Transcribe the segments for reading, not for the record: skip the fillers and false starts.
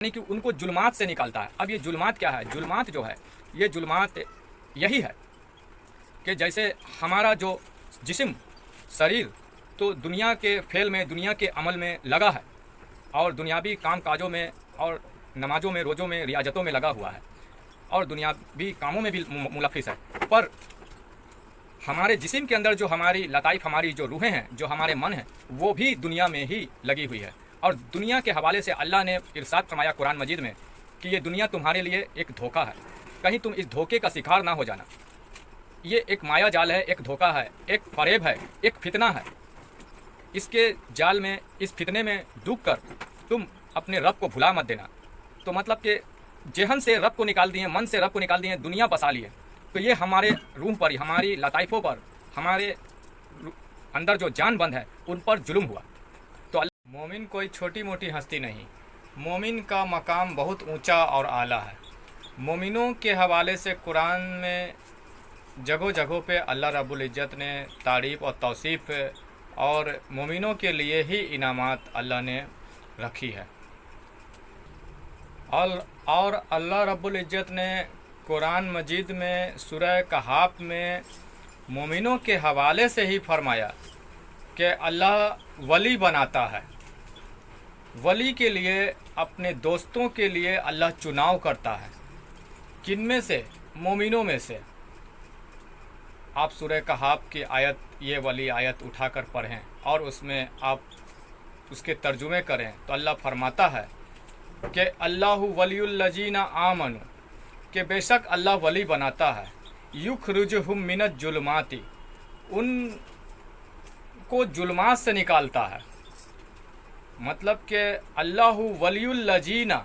यानी कि उनको जुल्मात से निकालता है। अब ये जुल्मात क्या है? जुल्मात जो है, ये जुल्मात यही है कि जैसे हमारा जो जिस्म, शरीर तो दुनिया के फेल में, दुनिया के अमल में लगा है और दुनियावी काम काजों में और नमाज़ों में, रोज़ों में, रियाजतों में लगा हुआ है और दुनियावी कामों में भी मुलफ़िस है, पर हमारे जिस्म के अंदर जो हमारी लताइफ, हमारी जो रूहें हैं, जो हमारे मन हैं, वो भी दुनिया में ही लगी हुई है। और दुनिया के हवाले से अल्लाह ने इरशाद फरमाया कुरान मजीद में कि ये दुनिया तुम्हारे लिए एक धोखा है, कहीं तुम इस धोखे का शिकार ना हो जाना। ये एक माया जाल है, एक धोखा है, एक फरेब है, एक फितना है। इसके जाल में, इस फितने में डूब कर तुम अपने रब को भुला मत देना। तो मतलब कि जहन से रब को निकाल दिए, मन से रब को निकाल दिए, दुनिया बसा लिए, तो ये हमारे रूह पर, हमारी लताइफों पर, हमारे अंदर जो जान बंद है उन पर जुल्म हुआ। तो मोमिन कोई छोटी मोटी हस्ती नहीं, मोमिन का मकाम बहुत ऊंचा और आला है। मोमिनों के हवाले से कुरान में जगह जगहों पे अल्लाह रब्बुल इज़्ज़त ने तारीफ़ और तौसीफ़ और मोमिनों के लिए ही इनामात अल्लाह ने रखी है। और अल्लाह रब्बुल इज़्ज़त ने कुरान मजीद में सूरह कहफ में मोमिनों के हवाले से ही फरमाया कि अल्लाह वली बनाता है। वली के लिए, अपने दोस्तों के लिए अल्लाह चुनाव करता है। किन में से? मोमिनों में से। आप सूरह कहफ की आयत, ये वाली आयत उठाकर पढ़ें और उसमें आप उसके तर्जुमे करें तो अल्लाह फरमाता है कि अल्लाहु वलियुल्लजीना आमनु, कि बेशक अल्लाह वली बनाता है, युखरिजुहुम मिनज जुल्माती, उनको जुल्मात से निकालता है। मतलब कि अल्लाहु वलियुल्लजीना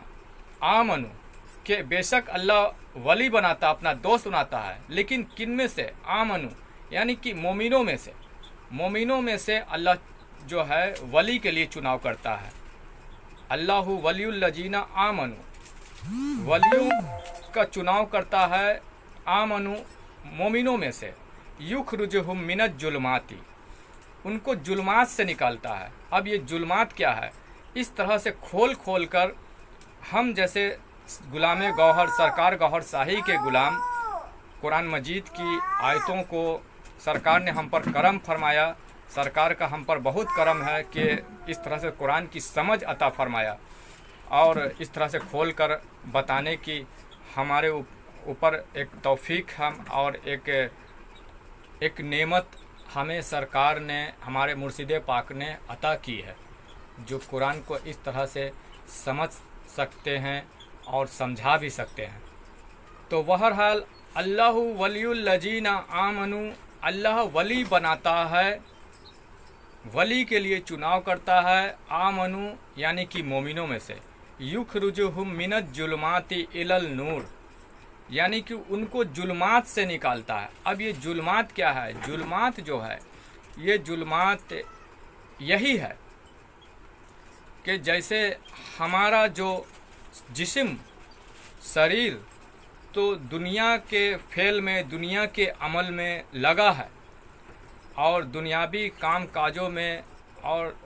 आमनु, कि बेशक अल्लाह वली बनाता, अपना दोस्त बनाता है, लेकिन किन में से? आमनु, यानी कि मोमिनों में से। मोमिनों में से अल्लाह जो है वली के लिए चुनाव करता है। अल्लाहु वलियुल्लजीना आमनु, वलियों का चुनाव करता है, आमनु, मोमिनों में से, युखरिजुहुम मिनज जुल्माती, उनको जुल्मात से निकालता है। अब ये जुल्मात क्या है? इस तरह से खोल खोल कर हम जैसे गुलाम गौहर, सरकार गौहर शाही के गुलाम, कुरान मजीद की आयतों को सरकार ने हम पर करम फरमाया। सरकार का हम पर बहुत करम है कि इस तरह से कुरान की समझ अता फरमाया और इस तरह से खोल कर बताने की हमारे ऊपर एक तौफीक हम और एक नेमत हमें सरकार ने, हमारे मुर्शिद पाक ने अता की है, जो कुरान को इस तरह से समझ सकते हैं और समझा भी सकते हैं। तो बहरहाल अल्लाहु वलियुल्लजीना आमनु, अल्लाह वली बनाता है, वली के लिए चुनाव करता है, आमनु यानी कि मोमिनों में से, युखरिजुहुम मिनज जुल्माती इलल नूर, यानी कि उनको जुल्मात से निकालता है। अब ये जुल्मात क्या है? जुल्मात जो है, ये जुल्मात यही है कि जैसे हमारा जो जिस्म, शरीर तो दुनिया के फेल में, दुनिया के अमल में लगा है और दुनियावी काम काजों में और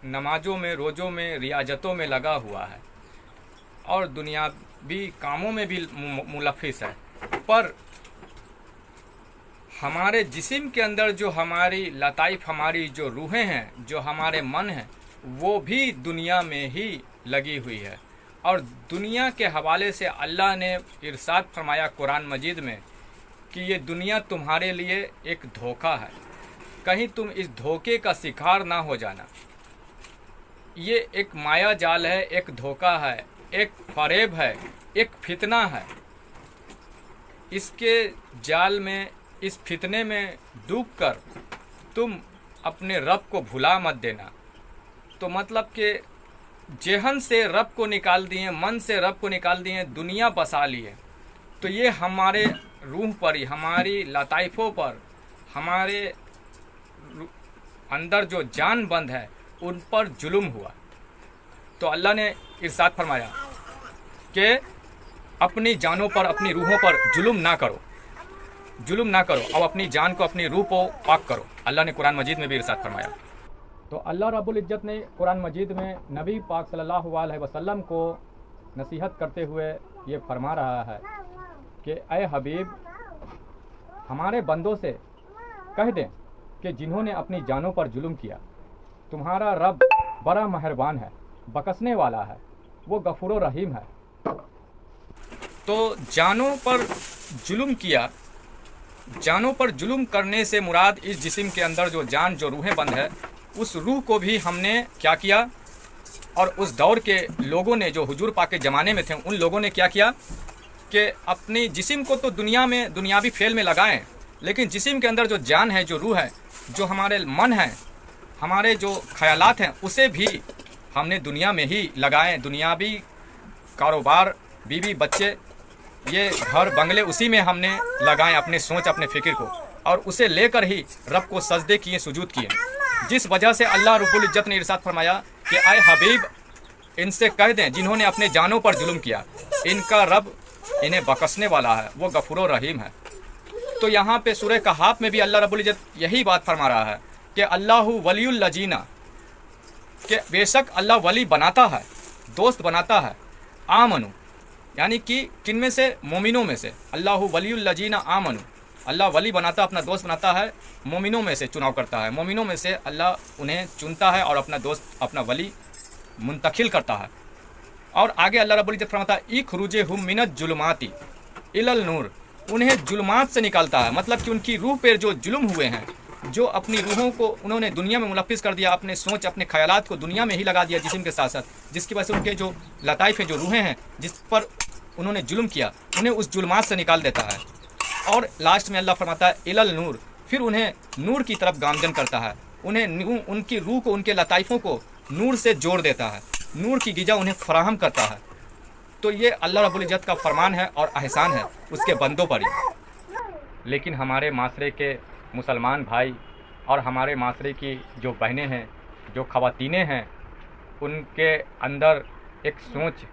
नमाज़ों में, रोज़ों में, रियाजतों में लगा हुआ है और दुनियावी कामों में भी मुलफ़िस है, पर हमारे जिस्म के अंदर जो हमारी लताइफ, हमारी जो रूहें हैं, जो हमारे मन हैं, वो भी दुनिया में ही लगी हुई है। और दुनिया के हवाले से अल्लाह ने इरशाद फरमाया कुरान मजीद में कि ये दुनिया तुम्हारे लिए एक धोखा है, कहीं तुम इस धोखे का शिकार ना हो जाना। ये एक माया जाल है, एक धोखा है, एक फरेब है, एक फितना है। इसके जाल में, इस फितने में डूबकर तुम अपने रब को भुला मत देना। तो मतलब कि जहन से रब को निकाल दिए, मन से रब को निकाल दिए, दुनिया बसा लिए, तो ये हमारे रूह पर ही, हमारी लताइफों पर, हमारे अंदर जो जान बंद है उन पर जुल्म हुआ। तो अल्लाह ने इरशाद फरमाया कि अपनी जानों पर, अपनी रूहों पर जुल्म ना करो, जुल्म ना करो और अपनी जान को, अपनी रूह को पाक करो। अल्लाह ने कुरान मजीद में भी इरशाद फरमाया। तो अल्लाह रब्बुल इज़्ज़त ने कुरान मजीद में नबी पाक सल्लल्लाहु अलैहि वसल्लम को नसीहत करते हुए ये फरमा रहा है कि ऐ हबीब, हमारे बंदों से कह दें कि जिन्होंने अपनी जानों पर जुल्म किया, तुम्हारा रब बड़ा मेहरबान है, बख्शने वाला है, वो गफूर रहीम है। तो जानों पर जुल्म किया, जानों पर जुल्म करने से मुराद इस जिस्म के अंदर जो जान, जो रूहें बंद है, उस रूह को भी हमने क्या किया, और उस दौर के लोगों ने जो हुजूर पाक के ज़माने में थे, उन लोगों ने क्या किया कि अपनी जिस्म को तो दुनिया में दुनियावी फेल में लगाएं, लेकिन जिस्म के अंदर जो जान है, जो रूह है, जो हमारे मन है, हमारे जो ख्यालात हैं, उसे भी हमने दुनिया में ही लगाएं। दुनियावी कारोबार, बीवी बच्चे, ये घर बंगले, उसी में हमने लगाएं अपने सोच, अपने फ़िक्र को, और उसे लेकर ही रब को सजदे किए, सुजूद किए। जिस वजह से अल्लाह रब्बुल इज़्ज़त ने इरशाद फरमाया कि ऐ हबीब, इनसे कह दें जिन्होंने अपने जानों पर जुल्म किया, इनका रब इन्हें बख्शने वाला है, वो गफूर रहीम है। तो यहाँ पे सूरह कहफ में भी अल्लाह रब्बुल इज़्ज़त यही बात फरमा रहा है कि अल्लाहु वलियुल लजीना, कि बेशक अल्लाह वली बनाता है, दोस्त बनाता है, आमनु, यानी कि किन में से, मोमिनों में से। अल्लाहु वलियुल लजीना आमनु, अल्लाह वली बनाता, अपना दोस्त बनाता है, मोमिनों में से चुनाव करता है, मोमिनों में से अल्लाह उन्हें चुनता है और अपना दोस्त, अपना वली मुंतकिल करता है। और आगे अल्लाह रब्बुल इज़्ज़त फरमाता है इखरुजुहुम मिनज जुलुमाती इलल नूर, उन्हें जुल्मात से निकालता है, मतलब कि उनकी रूह पर जो जुल्म हुए हैं, जो अपनी रूहों को उन्होंने दुनिया में मुलव्विस कर दिया, अपने सोच, अपने ख्यालात को दुनिया में ही लगा दिया जिस्म के साथ साथ, जिसकी वजह से उनके जो लताइफ हैं, जो रूहें हैं, जिस पर उन्होंने जुल्म किया, उन्हें उस जुल्मात से निकाल देता है। और लास्ट में अल्लाह फरमाता है इलल नूर, फिर उन्हें नूर की तरफ गामजन करता है, उन्हें उनकी रूह को, उनके लताइफों को नूर से जोड़ देता है, नूर की गिजा उन्हें फराहम करता है। तो ये अल्लाह रब्बुल इज़्ज़त का फरमान है और एहसान है उसके बंदों पर ही। लेकिन हमारे माशरे के मुसलमान भाई और हमारे माशरे की जो बहनें हैं, जो ख़वातीनें हैं, उनके अंदर एक सोच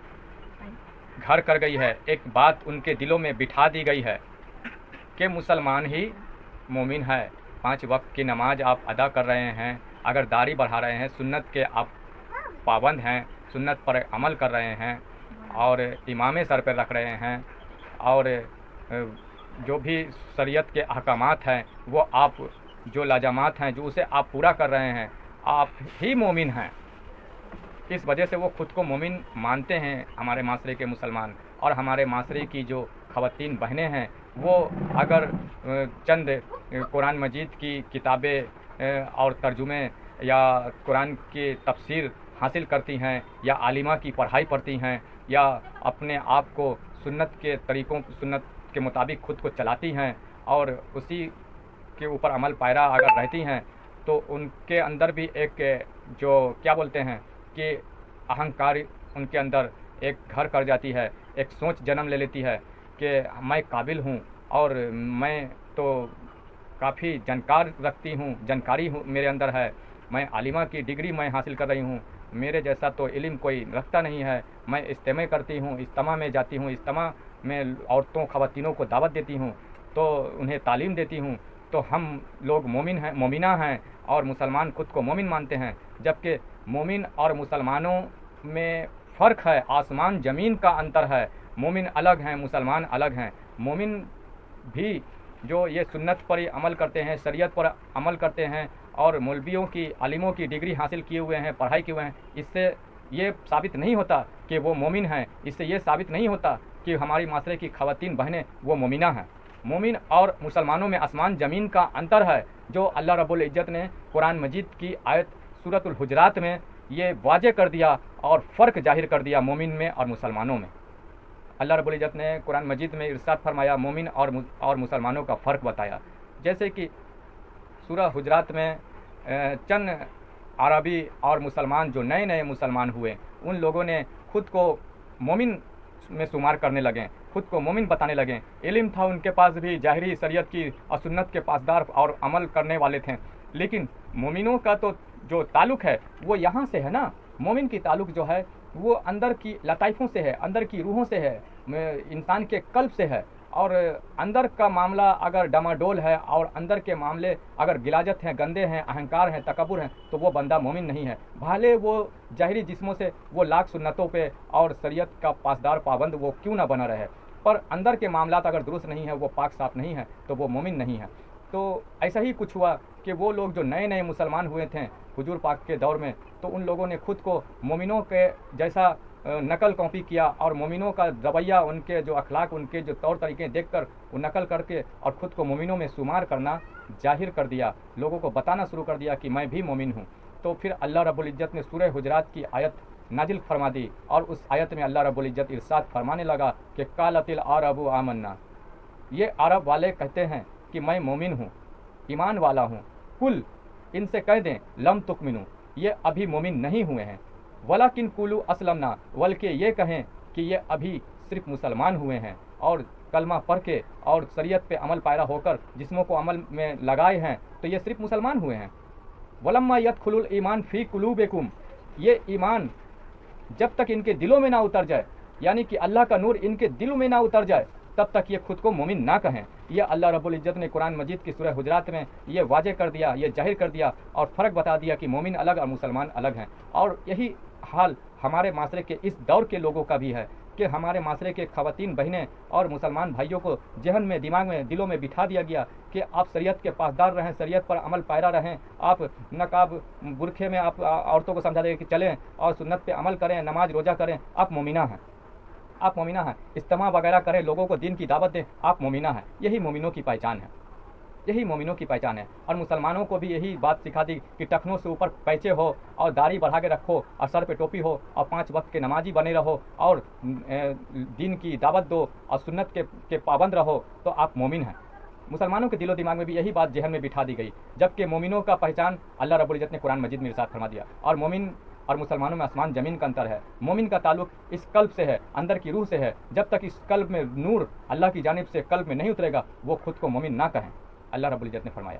घर कर गई है, एक बात उनके दिलों में बिठा दी गई है कि मुसलमान ही मोमिन है। 5 वक्त की नमाज आप अदा कर रहे हैं, अगर दाढ़ी बढ़ा रहे हैं, सुन्नत के आप पाबंद हैं, सुन्नत पर अमल कर रहे हैं, और इमामे सर पर रख रहे हैं, और जो भी शरीयत के अहकामात हैं वो आप, जो लाजमात हैं, जो उसे आप पूरा कर रहे हैं, आप ही मोमिन हैं। इस वजह से वो ख़ुद को मोमिन मानते हैं हमारे माशरे के मुसलमान। और हमारे माशरे की जो ख़वातीन बहनें हैं, वो अगर चंद कुरान मजीद की किताबें और तर्जुमे या कुरान की तफसीर हासिल करती हैं, या आलिमा की पढ़ाई पढ़ती हैं, या अपने आप को सुन्नत के तरीक़ों, सुन्नत के मुताबिक ख़ुद को चलाती हैं और उसी के ऊपर अमल पैरा अगर रहती हैं, तो उनके अंदर भी एक जो क्या बोलते हैं कि अहंकार उनके अंदर एक घर कर जाती है, एक सोच जन्म ले लेती है कि मैं काबिल हूँ और मैं तो काफ़ी जानकारी हूँ मेरे अंदर है, मैं आलिमा की डिग्री मैं हासिल कर रही हूँ, मेरे जैसा तो इल्म कोई रखता नहीं है, मैं इज्तिमा करती हूँ, इज्तिमा में जाती हूँ, इज्तिमा में औरतों ख़वातीनों को दावत देती हूँ, तो उन्हें तालीम देती हूँ, तो हम लोग मोमिन हैं, मोमिना हैं, और मुसलमान ख़ुद को मोमिन मानते हैं। जबकि मोमिन और मुसलमानों में फ़र्क है, आसमान ज़मीन का अंतर है। मोमिन अलग हैं, मुसलमान अलग हैं। मोमिन भी जो ये सुन्नत पर ही अमल करते हैं, शरीयत पर अमल करते हैं, और मौलवियों की, आलिमों की डिग्री हासिल किए हुए हैं, पढ़ाई किए हुए हैं, इससे ये साबित नहीं होता कि वो मोमिन हैं। इससे ये साबित नहीं होता कि हमारी माशरे की ख़वातीन बहनें वो मोमिना हैं। मोमिन और मुसलमानों में आसमान ज़मीन का अंतर है, जो अल्लाह रब्बुल इज़्ज़त ने कुरान मजीद की आयत सूरतुल हुजरात में ये वाज़े कर दिया और फ़र्क जाहिर कर दिया मोमिन में और मुसलमानों में। अल्लाह रब्बुल इज़्ज़त ने कुरान मजीद में इरशाद फरमाया, मोमिन और मुसलमानों का फ़र्क बताया। जैसे कि सूरह हुजरात में चंद अरबी और मुसलमान जो नए नए मुसलमान हुए, उन लोगों ने ख़ुद को मोमिन में शुमार करने लगे, ख़ुद को मोमिन बताने लगे। इल्म था उनके पास भी, ज़ाहिरी शरीयत की और सुन्नत के पासदार और अमल करने वाले थे, लेकिन मोमिनों का तो जो ताल्लुक़ है वो यहाँ से है ना। मोमिन की ताल्लुक़ जो है वो अंदर की लताइफों से है, अंदर की रूहों से है, इंसान के कल्ब से है। اور اندر کا معاملہ اگر ڈماڈول ہے اور اندر کے معاملے اگر غلاظت ہیں، گندے ہیں، اہنکار ہیں، تکبر ہیں، تو وہ بندہ مومن نہیں ہے، بھلے وہ ظاہری جسموں سے وہ لاکھ سنتوں پہ اور شریعت کا پاسدار پابند وہ کیوں نہ بنا رہے، پر اندر کے معاملات اگر درست نہیں ہیں، وہ پاک صاف نہیں ہے، تو وہ مومن نہیں ہے۔ تو ایسا ہی کچھ ہوا کہ وہ لوگ جو نئے نئے مسلمان ہوئے تھے حضور پاک کے دور میں، تو ان لوگوں نے خود کو مومنوں کے جیسا نقل کاپی کیا، اور مومنوں کا رویہ، ان کے جو اخلاق، ان کے جو طور طریقے دیکھ کر وہ نقل کر کے اور خود کو مومنوں میں شمار کرنا ظاہر کر دیا، لوگوں کو بتانا شروع کر دیا کہ میں بھی مومن ہوں۔ تو پھر اللہ رب العزت نے سورہ حجرات کی آیت نازل فرما دی، اور اس آیت میں اللہ رب العزت ارشاد فرمانے لگا کہ قالت العرب آمنا، یہ عرب والے کہتے ہیں کہ میں مومن ہوں، ایمان والا ہوں۔ کل، ان سے کہہ دیں، لم تؤمنوا، یہ ابھی مومن نہیں ہوئے ہیں، ولیکن قولوا اسلمنا، بلکہ یہ کہیں کہ یہ ابھی صرف مسلمان ہوئے ہیں، اور کلمہ پڑھ کے اور شریعت پہ عمل پیرا ہو کر جسموں کو عمل میں لگائے ہیں، تو یہ صرف مسلمان ہوئے ہیں۔ ولما يدخل الایمان فی قلوبکم، یہ ایمان جب تک ان کے دلوں میں نہ اتر جائے، یعنی کہ اللہ کا نور ان کے دلوں میں نہ اتر جائے، تب تک یہ خود کو مومن نہ کہیں۔ یہ اللہ رب العزت نے قرآن مجید کی سورہ حجرات میں یہ واضح کر دیا، یہ ظاہر کر دیا اور فرق بتا دیا کہ مومن الگ اور مسلمان الگ ہیں۔ اور یہی حال ہمارے معاشرے کے اس دور کے لوگوں کا بھی ہے کہ ہمارے معاشرے کے خواتین بہنیں اور مسلمان بھائیوں کو ذہن میں، دماغ میں، دلوں میں بٹھا دیا گیا کہ آپ شریعت کے پاسدار رہیں، شریعت پر عمل پیرا رہیں، آپ نقاب برقعے میں آپ عورتوں کو سمجھا دیں کہ چلیں اور سنت پہ عمل کریں، نماز روزہ کریں، آپ مومنہ ہیں، آپ مومنہ ہیں، اجتماع وغیرہ کریں، لوگوں کو دین کی دعوت دیں، آپ مومنہ ہیں۔ یہی مومنوں کی پہچان ہے، یہی مومنوں کی پہچان ہے۔ اور مسلمانوں کو بھی یہی بات سکھا دی کہ ٹخنوں سے اوپر پیچے ہو اور داڑھی بڑھا کے رکھو اور سر پہ ٹوپی ہو اور 5 وقت کے نمازی بنے رہو اور دین کی دعوت دو اور سنت کے پابند رہو، تو آپ مومن ہیں۔ مسلمانوں کے دل و دماغ میں بھی یہی بات ذہن میں بٹھا دی گئی، جبکہ مومنوں کا پہچان اللہ رب العزت نے قرآن مجید میں ارشاد فرما دیا۔ اور مومن اور مسلمانوں میں آسمان زمین کا انتر ہے۔ مومن کا تعلق اس قلب سے ہے، اندر کی روح سے ہے۔ جب تک اس قلب میں نور اللہ کی جانب سے قلب میں نہیں اترے گا، وہ خود کو مومن نہ کہیں، اللہ رب العزت نے فرمایا،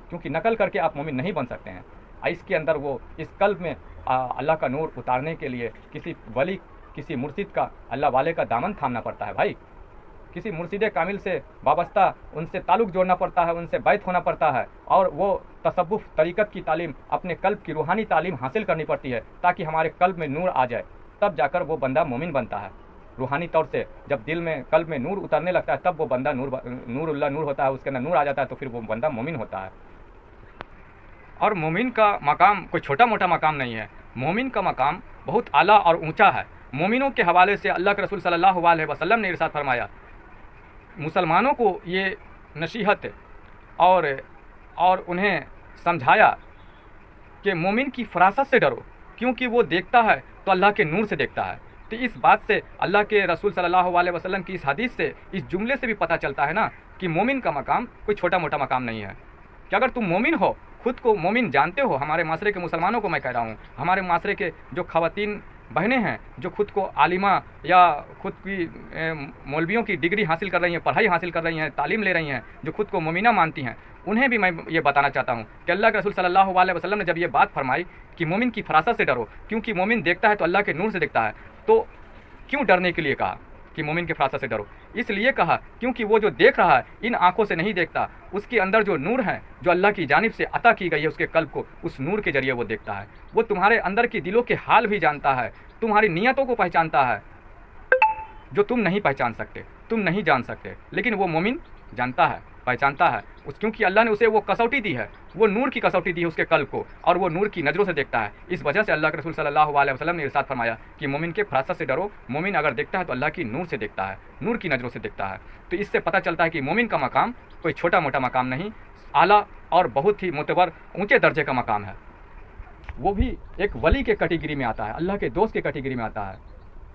کیونکہ نقل کر کے آپ مومن نہیں بن سکتے ہیں۔ اس کے اندر وہ اس قلب میں اللہ کا نور اتارنے کے لیے کسی ولی، کسی مرشد کا، اللہ والے کا دامن تھامنا پڑتا ہے بھائی، کسی مرشد کامل سے وابستہ، ان سے تعلق جوڑنا پڑتا ہے، ان سے بیعت ہونا پڑتا ہے، اور وہ تصوف طریقت کی تعلیم، اپنے قلب کی روحانی تعلیم حاصل کرنی پڑتی ہے تاکہ ہمارے قلب میں نور آ جائے، تب جا کر وہ بندہ مومن بنتا ہے۔ روحانی طور سے جب دل میں، قلب میں نور اترنے لگتا ہے، تب وہ بندہ نور اللہ نور ہوتا ہے، اس کے اندر نور آ جاتا ہے، تو پھر وہ بندہ مومن ہوتا ہے۔ اور مومن کا مقام کوئی چھوٹا موٹا مقام نہیں ہے، مومن کا مقام بہت اعلیٰ اور اونچا ہے۔ مومنوں کے حوالے سے اللہ کے رسول صلی اللہ علیہ وسلم نے ارشاد فرمایا، مسلمانوں کو یہ نصیحت اور انہیں سمجھایا کہ مومن کی فراست سے ڈرو، کیونکہ وہ دیکھتا ہے تو اللہ کے نور سے دیکھتا ہے۔ تو اس بات سے، اللہ کے رسول صلی اللہ علیہ وسلم کی اس حدیث سے، اس جملے سے بھی پتہ چلتا ہے نا کہ مومن کا مقام کوئی چھوٹا موٹا مقام نہیں ہے، کہ اگر تم مومن ہو، خود کو مومن جانتے ہو، ہمارے معاشرے کے مسلمانوں کو میں کہہ رہا ہوں، ہمارے معاشرے کے جو خواتین بہنیں ہیں جو خود کو عالمہ یا خود کی مولویوں کی ڈگری حاصل کر رہی ہیں، پڑھائی حاصل کر رہی ہیں، تعلیم لے رہی ہیں، جو خود کو مومنہ مانتی ہیں، انہیں بھی میں یہ بتانا چاہتا ہوں کہ اللہ کے رسول صلی اللہ علیہ وسلم نے جب یہ بات فرمائی کہ مومن کی فراست سے ڈرو، کیونکہ مومن دیکھتا ہے تو اللہ کے نور سے دیکھتا ہے، تو کیوں ڈرنے کے لیے کہا کہ مومن کی فراست سے ڈرو؟ اس لیے کہا کیونکہ وہ جو دیکھ رہا ہے ان آنکھوں سے نہیں دیکھتا، اس کے اندر جو نور ہے، جو اللہ کی جانب سے عطا کی گئی ہے اس کے قلب کو، اس نور کے ذریعے وہ دیکھتا ہے۔ وہ تمہارے اندر کی دلوں کے حال بھی جانتا ہے، تمہاری نیتوں کو پہچانتا ہے، جو تم نہیں پہچان سکتے، تم نہیں جان سکتے، لیکن وہ مومن جانتا ہے، پہچانتا ہے، کیونکہ اللہ نے اسے وہ کسوٹی دی ہے، وہ نور کی کسوٹی دی ہے اس کے قلب کو، اور وہ نور کی نظروں سے دیکھتا ہے۔ اس وجہ سے اللہ کے رسول صلی اللہ علیہ وسلم نے ارشاد فرمایا کہ مومن کے فراست سے ڈرو، مومن اگر دیکھتا ہے تو اللہ کی نور سے دیکھتا ہے، نور کی نظروں سے دیکھتا ہے۔ تو اس سے پتہ چلتا ہے کہ مومن کا مقام کوئی چھوٹا موٹا مقام نہیں، اعلیٰ اور بہت ہی معتبر اونچے درجے کا مقام ہے۔ وہ بھی ایک ولی کے کیٹیگری میں آتا ہے، اللہ کے دوست کے کیٹیگری میں آتا ہے۔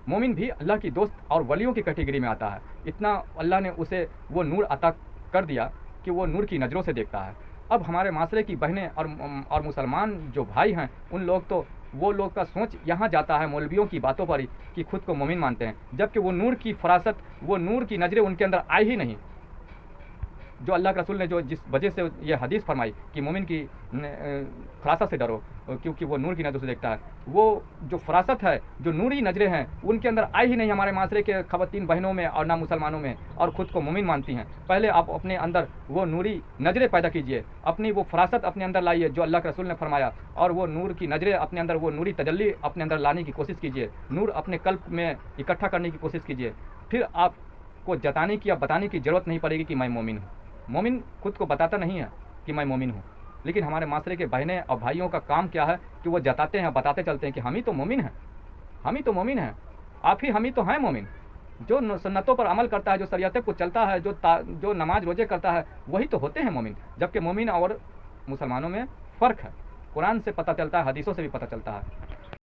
مومن بھی اللہ کی دوست اور ولیوں کی کیٹیگری میں آتا ہے۔ اتنا اللہ نے اسے وہ نور عطا کر دیا کہ وہ نور کی نظروں سے دیکھتا ہے۔ اب ہمارے معاشرے کی بہنیں اور مسلمان جو بھائی ہیں، ان لوگ تو وہ لوگ کا سوچ یہاں جاتا ہے مولویوں کی باتوں پر ہی کہ خود کو مومن مانتے ہیں، جبکہ وہ نور کی فراست، وہ نور کی نظریں ان کے اندر آئی ہی نہیں۔ جو اللہ کے رسول نے جو جس وجہ سے یہ حدیث فرمائی کہ مومن کی فراست سے ڈرو کیونکہ وہ نور کی نظر سے دیکھتا ہے، وہ جو فراست ہے، جو نوری نظریں ہیں ان کے اندر آئی ہی نہیں ہمارے معاشرے کے خواتین بہنوں میں اور نہ مسلمانوں میں، اور خود کو مومن مانتی ہیں۔ پہلے آپ اپنے اندر وہ نوری نظریں پیدا کیجئے، اپنی وہ فراست اپنے اندر لائیے جو اللہ کے رسول نے فرمایا، اور وہ نور کی نظریں اپنے اندر، وہ نوری تجلی اپنے اندر لانے کی کوشش کیجئے، نور اپنے قلب میں اکٹھا کرنے کی کوشش کیجئے۔ پھر آپ کو جتانے کی یا بتانے کی ضرورت نہیں پڑے گی کہ میں مومن ہوں۔ مومن خود کو بتاتا نہیں ہے کہ میں مومن ہوں، لیکن ہمارے معاشرے کے بہنیں اور بھائیوں کا کام کیا ہے کہ وہ جتاتے ہیں، بتاتے چلتے ہیں کہ ہم ہی تو مومن ہیں، ہم ہی تو مومن ہیں، ہم ہی تو ہیں مومن۔ جو سنتوں پر عمل کرتا ہے، جو شریعتیں کو چلتا ہے، جو نماز روزے کرتا ہے، وہی تو ہوتے ہیں مومن۔ جبکہ مومن اور مسلمانوں میں فرق ہے، قرآن سے پتہ چلتا ہے، حدیثوں سے بھی پتہ چلتا ہے۔